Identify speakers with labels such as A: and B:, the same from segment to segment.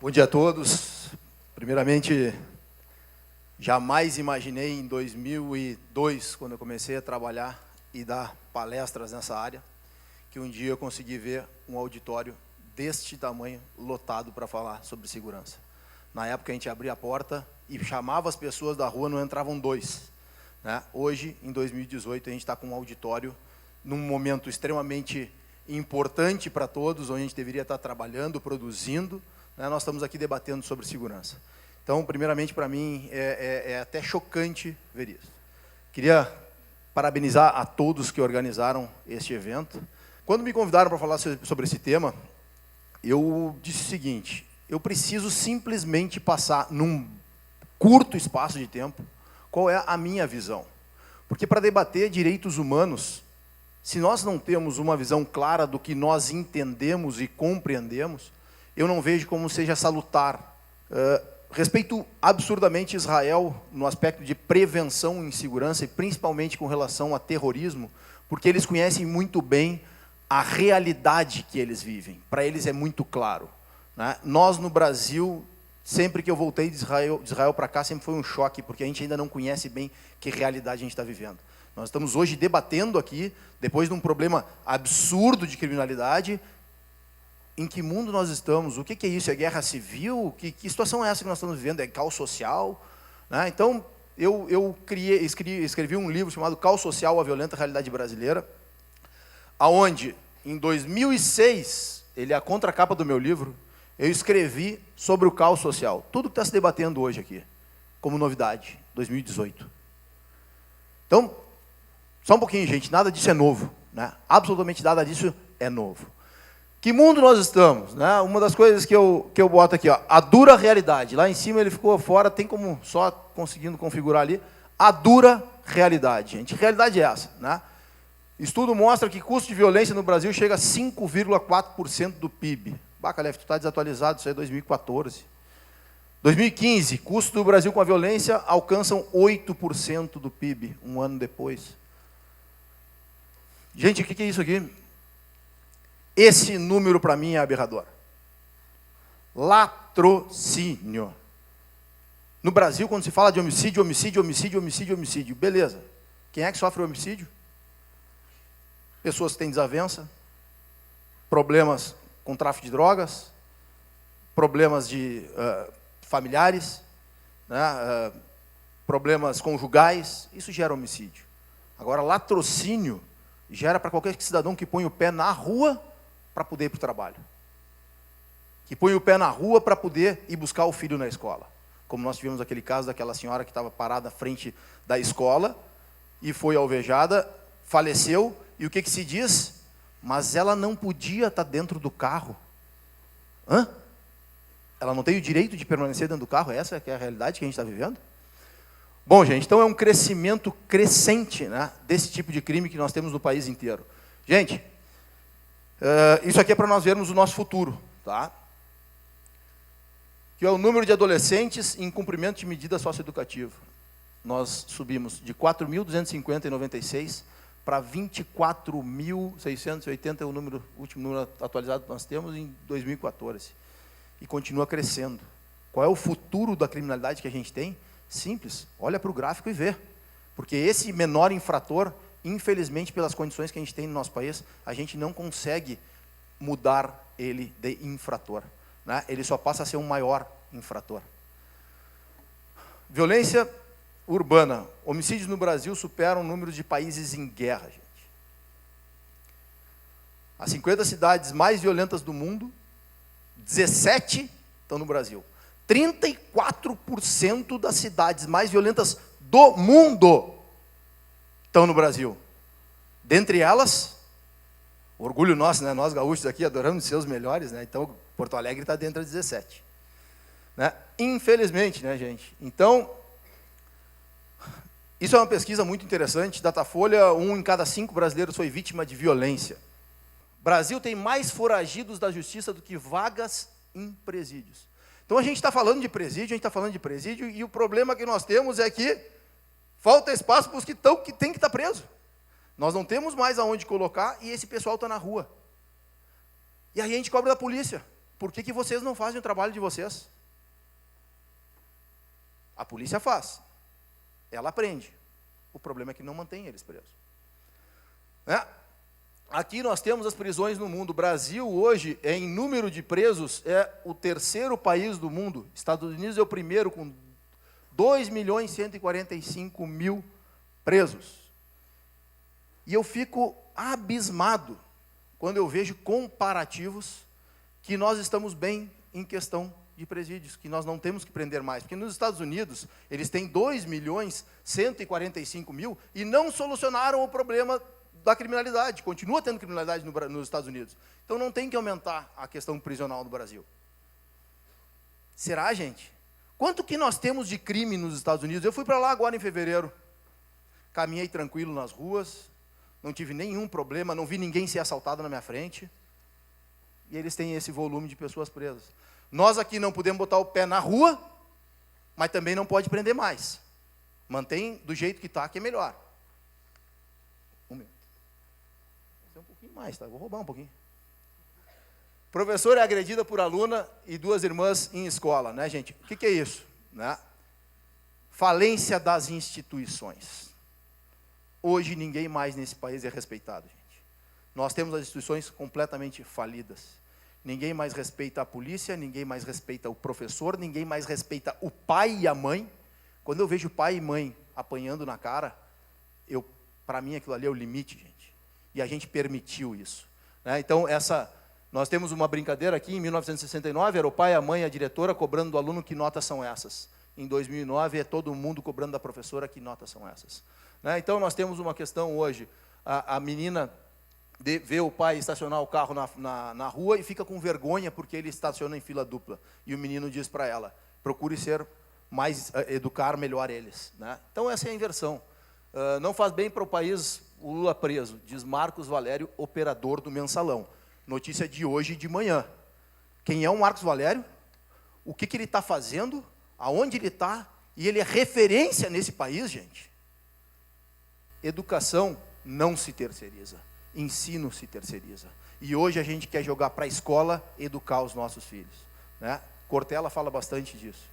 A: Bom dia a todos. Primeiramente, jamais imaginei em 2002, quando eu comecei a trabalhar e dar palestras nessa área, que um dia eu consegui ver um auditório deste tamanho lotado para falar sobre segurança. Na época a gente abria a porta e chamava as pessoas da rua, não entravam dois, né? Hoje, em 2018, a gente está com um auditório num momento extremamente importante para todos, onde a gente deveria estar trabalhando, produzindo, né? Nós estamos aqui debatendo sobre segurança. Então, primeiramente, para mim, é até chocante ver isso. Queria parabenizar a todos que organizaram este evento. Quando me convidaram para falar sobre esse tema, eu disse o seguinte: eu preciso simplesmente passar, num curto espaço de tempo, qual é a minha visão. Porque para debater direitos humanos, se nós não temos uma visão clara do que nós entendemos e compreendemos, eu não vejo como seja salutar. Respeito absurdamente Israel no aspecto de prevenção em segurança, e principalmente com relação a terrorismo, porque eles conhecem muito bem a realidade que eles vivem. Para eles é muito claro, né? Nós, no Brasil, sempre que eu voltei de Israel para cá, sempre foi um choque, porque a gente ainda não conhece bem que realidade a gente está vivendo. Nós estamos hoje debatendo aqui, depois de um problema absurdo de criminalidade. Em que mundo nós estamos? O que é isso? É guerra civil? Que situação é essa que nós estamos vivendo? É caos social? Né? Então, eu escrevi um livro chamado Caos Social, a Violenta Realidade Brasileira, aonde, em 2006, ele é a contracapa do meu livro, eu escrevi sobre o caos social. Tudo que está se debatendo hoje aqui, como novidade, 2018. Então, só um pouquinho, gente, nada disso é novo, né? Absolutamente nada disso é novo. Que mundo nós estamos? Né? Uma das coisas que eu boto aqui, ó, a dura realidade. Lá em cima ele ficou fora, tem como só conseguindo configurar ali. A dura realidade, gente. Que realidade é essa? Né? Estudo mostra que custo de violência no Brasil chega a 5,4% do PIB. Bacalhef, tu está desatualizado, isso aí é 2014. 2015, custo do Brasil com a violência alcançam 8% do PIB, um ano depois. Gente, o que é isso aqui? Esse número, para mim, é aberrador. Latrocínio. No Brasil, quando se fala de homicídio, beleza. Quem é que sofre o homicídio? Pessoas que têm desavença, problemas com tráfico de drogas, problemas de familiares, né, problemas conjugais, isso gera homicídio. Agora, latrocínio gera para qualquer cidadão que põe o pé na rua para poder ir para o trabalho. Que põe o pé na rua para poder ir buscar o filho na escola. Como nós tivemos aquele caso daquela senhora que estava parada à frente da escola e foi alvejada, faleceu, e o que se diz? Mas ela não podia estar dentro do carro. Hã? Ela não tem o direito de permanecer dentro do carro? Essa é a realidade que a gente está vivendo? Bom, gente, então é um crescimento crescente, né, desse tipo de crime que nós temos no país inteiro. Gente, isso aqui é para nós vermos o nosso futuro, tá? Que é o número de adolescentes em cumprimento de medida socioeducativa. Nós subimos de 4.250 em 96 para 24.680, é o último número atualizado que nós temos, em 2014. E continua crescendo. Qual é o futuro da criminalidade que a gente tem? Simples, olha para o gráfico e vê. Porque esse menor infrator, infelizmente, pelas condições que a gente tem no nosso país, a gente não consegue mudar ele de infrator, né? Ele só passa a ser um maior infrator. Violência urbana. Homicídios no Brasil superam o número de países em guerra, gente. As 50 cidades mais violentas do mundo, 17 estão no Brasil. 34% das cidades mais violentas do mundo estão no Brasil. Dentre elas, orgulho nosso, né? Nós gaúchos aqui adoramos ser os melhores, né? Então, Porto Alegre está dentro das 17. Né? Infelizmente, né, gente? Então, isso é uma pesquisa muito interessante. Datafolha, 1 em cada 5 brasileiros foi vítima de violência. Brasil tem mais foragidos da justiça do que vagas em presídios. Então, a gente está falando de presídio, e o problema que nós temos é que falta espaço para os que tem que estar preso. Nós não temos mais aonde colocar, e esse pessoal está na rua. E aí a gente cobra da polícia. por que vocês não fazem o trabalho de vocês? A polícia faz. Ela prende. O problema é que não mantém eles presos. Aqui nós temos as prisões no mundo. O Brasil hoje, em número de presos, é o terceiro país do mundo. Estados Unidos é o primeiro, com 2.145.000 presos. E eu fico abismado quando eu vejo comparativos que nós estamos bem em questão de presídios, que nós não temos que prender mais. Porque nos Estados Unidos, eles têm 2.145.000 e não solucionaram o problema da criminalidade. Continua tendo criminalidade nos Estados Unidos. Então não tem que aumentar a questão prisional no Brasil. Será, gente? Quanto que nós temos de crime nos Estados Unidos? Eu fui para lá agora em fevereiro. Caminhei tranquilo nas ruas, não tive nenhum problema, não vi ninguém ser assaltado na minha frente. E eles têm esse volume de pessoas presas. Nós aqui não podemos botar o pé na rua, mas também não pode prender mais. Mantém do jeito que está, que é melhor. Um minuto. Vou um pouquinho mais, tá? Vou roubar um pouquinho. Professora é agredida por aluna e duas irmãs em escola, né, gente? O que é isso? Né? Falência das instituições. Hoje ninguém mais nesse país é respeitado, gente. Nós temos as instituições completamente falidas. Ninguém mais respeita a polícia, ninguém mais respeita o professor, ninguém mais respeita o pai e a mãe. Quando eu vejo pai e mãe apanhando na cara, para mim aquilo ali é o limite, gente. E a gente permitiu isso. Né? Então, nós temos uma brincadeira aqui, em 1969, era o pai, a mãe, a diretora cobrando do aluno que notas são essas. Em 2009, é todo mundo cobrando da professora que notas são essas. Né? Então, nós temos uma questão hoje, a menina vê o pai estacionar o carro na rua e fica com vergonha porque ele estaciona em fila dupla. E o menino diz para ela, procure educar melhor eles. Né? Então, essa é a inversão. Não faz bem para o país o Lula preso, diz Marcos Valério, operador do Mensalão. Notícia de hoje e de manhã. Quem é o Marcos Valério? O que ele está fazendo? Aonde ele está? E ele é referência nesse país, gente. Educação não se terceiriza. Ensino se terceiriza. E hoje a gente quer jogar para a escola educar os nossos filhos. Né? Cortella fala bastante disso.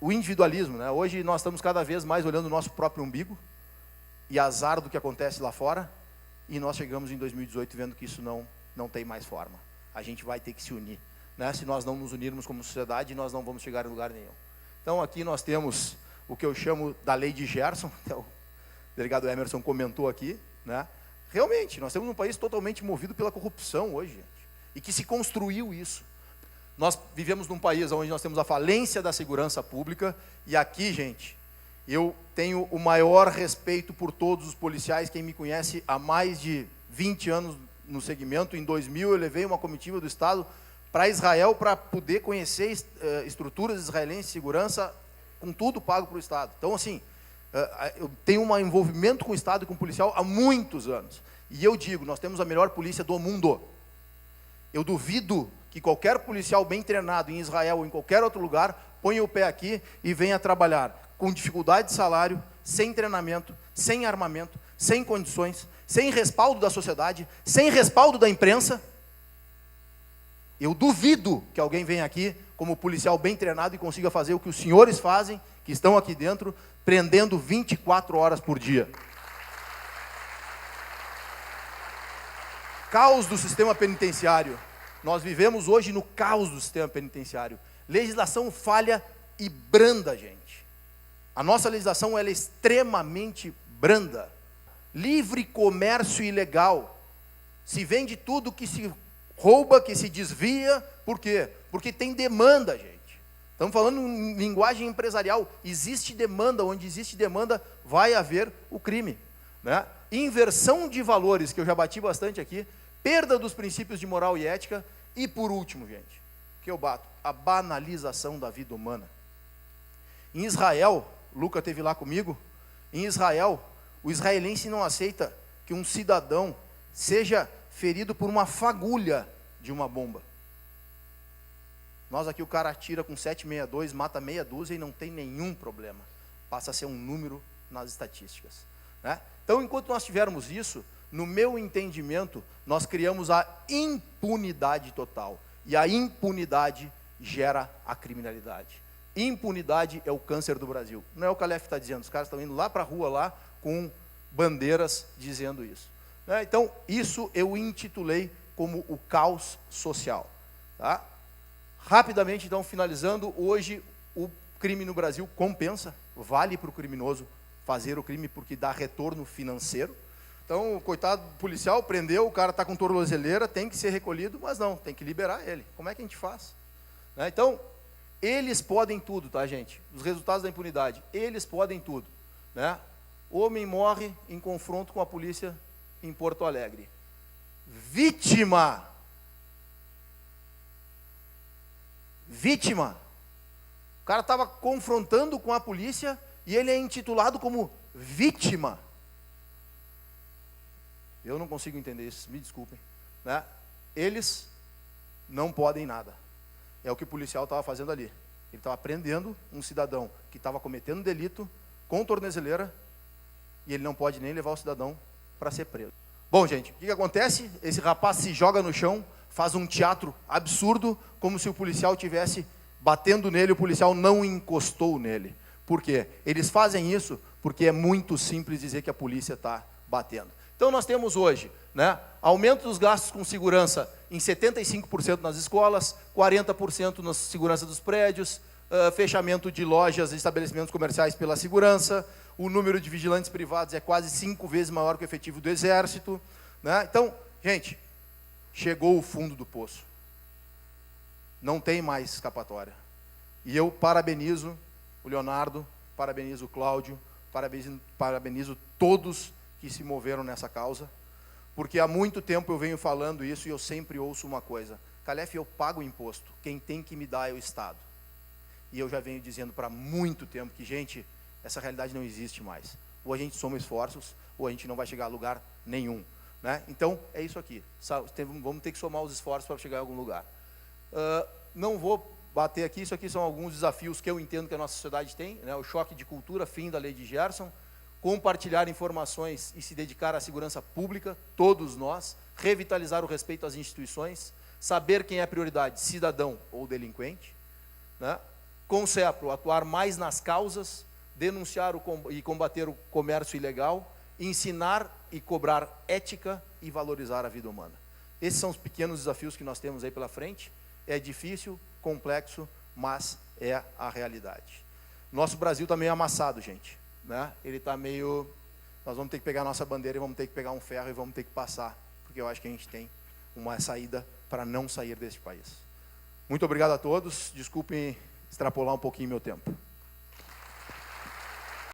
A: O individualismo. Né? Hoje nós estamos cada vez mais olhando o nosso próprio umbigo e azar do que acontece lá fora. E nós chegamos em 2018 vendo que isso não tem mais forma. A gente vai ter que se unir. Né? Se nós não nos unirmos como sociedade, nós não vamos chegar em lugar nenhum. Então aqui nós temos o que eu chamo da lei de Gerson, que o delegado Emerson comentou aqui. Né? Realmente, nós temos um país totalmente movido pela corrupção hoje, gente, e que se construiu isso. Nós vivemos num país onde nós temos a falência da segurança pública, e aqui, gente, eu tenho o maior respeito por todos os policiais. Quem me conhece há mais de 20 anos no segmento, em 2000 eu levei uma comitiva do Estado para Israel para poder conhecer estruturas israelenses de segurança, com tudo pago para o Estado. Então, assim, eu tenho um envolvimento com o Estado e com o policial há muitos anos. E eu digo, nós temos a melhor polícia do mundo. Eu duvido que qualquer policial bem treinado em Israel ou em qualquer outro lugar ponha o pé aqui e venha trabalhar com dificuldade de salário, sem treinamento, sem armamento, sem condições, sem respaldo da sociedade, sem respaldo da imprensa. Eu duvido que alguém venha aqui como policial bem treinado e consiga fazer o que os senhores fazem, que estão aqui dentro, prendendo 24 horas por dia. Caos do sistema penitenciário. Nós vivemos hoje no caos do sistema penitenciário. Legislação falha e branda, gente. A nossa legislação ela é extremamente branda. Livre comércio ilegal. Se vende tudo que se rouba, que se desvia. Por quê? Porque tem demanda, gente. Estamos falando em linguagem empresarial. Existe demanda. Onde existe demanda, vai haver o crime. Né? Inversão de valores, que eu já bati bastante aqui. Perda dos princípios de moral e ética. E por último, gente, que eu bato, a banalização da vida humana. Em Israel, Luca esteve lá comigo, em Israel, o israelense não aceita que um cidadão seja ferido por uma fagulha de uma bomba. Nós aqui o cara atira com 7,62, mata meia dúzia e não tem nenhum problema. Passa a ser um número nas estatísticas. Né? Então, enquanto nós tivermos isso, no meu entendimento, nós criamos a impunidade total. E a impunidade gera a criminalidade. Impunidade é o câncer do Brasil. Não é o que a Calef está dizendo, os caras estão indo lá para a rua lá com bandeiras dizendo isso. Então, isso eu intitulei como o caos social. Tá? Rapidamente, então, finalizando, hoje o crime no Brasil compensa, vale para o criminoso fazer o crime porque dá retorno financeiro. Então, o coitado policial prendeu, o cara está com tornozeleira, tem que ser recolhido, mas não, tem que liberar ele. Como é que a gente faz? Então, eles podem tudo, tá, gente? Os resultados da impunidade, eles podem tudo. Homem morre em confronto com a polícia em Porto Alegre. Vítima. O cara estava confrontando com a polícia e ele é intitulado como vítima. Eu não consigo entender isso, me desculpem. Eles não podem nada. É o que o policial estava fazendo ali. Ele estava prendendo um cidadão que estava cometendo um delito com tornozeleira e ele não pode nem levar o cidadão para ser preso. Bom, gente, o que acontece? Esse rapaz se joga no chão, faz um teatro absurdo, como se o policial estivesse batendo nele, o policial não encostou nele. Por quê? Eles fazem isso porque é muito simples dizer que a polícia está batendo. Então, nós temos hoje, aumento dos gastos com segurança em 75% nas escolas, 40% na segurança dos prédios, fechamento de lojas e estabelecimentos comerciais pela segurança, o número de vigilantes privados é quase 5 vezes maior que o efetivo do Exército. Então, gente, chegou o fundo do poço. Não tem mais escapatória. E eu parabenizo o Leonardo, parabenizo o Cláudio, parabenizo todos que se moveram nessa causa, porque há muito tempo eu venho falando isso e eu sempre ouço uma coisa: Calef, eu pago o imposto, quem tem que me dar é o Estado. E eu já venho dizendo para muito tempo que, gente, essa realidade não existe mais. Ou a gente soma esforços, ou a gente não vai chegar a lugar nenhum. Então, é isso aqui. Vamos ter que somar os esforços para chegar em algum lugar. Não vou bater aqui, isso aqui são alguns desafios que eu entendo que a nossa sociedade tem, o choque de cultura, fim da lei de Gerson, compartilhar informações e se dedicar à segurança pública, todos nós, revitalizar o respeito às instituições, saber quem é a prioridade, cidadão ou delinquente, CONCEPRO, atuar mais nas causas, denunciar e combater o comércio ilegal, ensinar e cobrar ética e valorizar a vida humana. Esses são os pequenos desafios que nós temos aí pela frente. É difícil, complexo, mas é a realidade. Nosso Brasil está meio amassado, gente. Ele está meio... Nós vamos ter que pegar a nossa bandeira e vamos ter que pegar um ferro e vamos ter que passar, porque eu acho que a gente tem uma saída para não sair deste país. Muito obrigado a todos. Desculpem extrapolar um pouquinho meu tempo.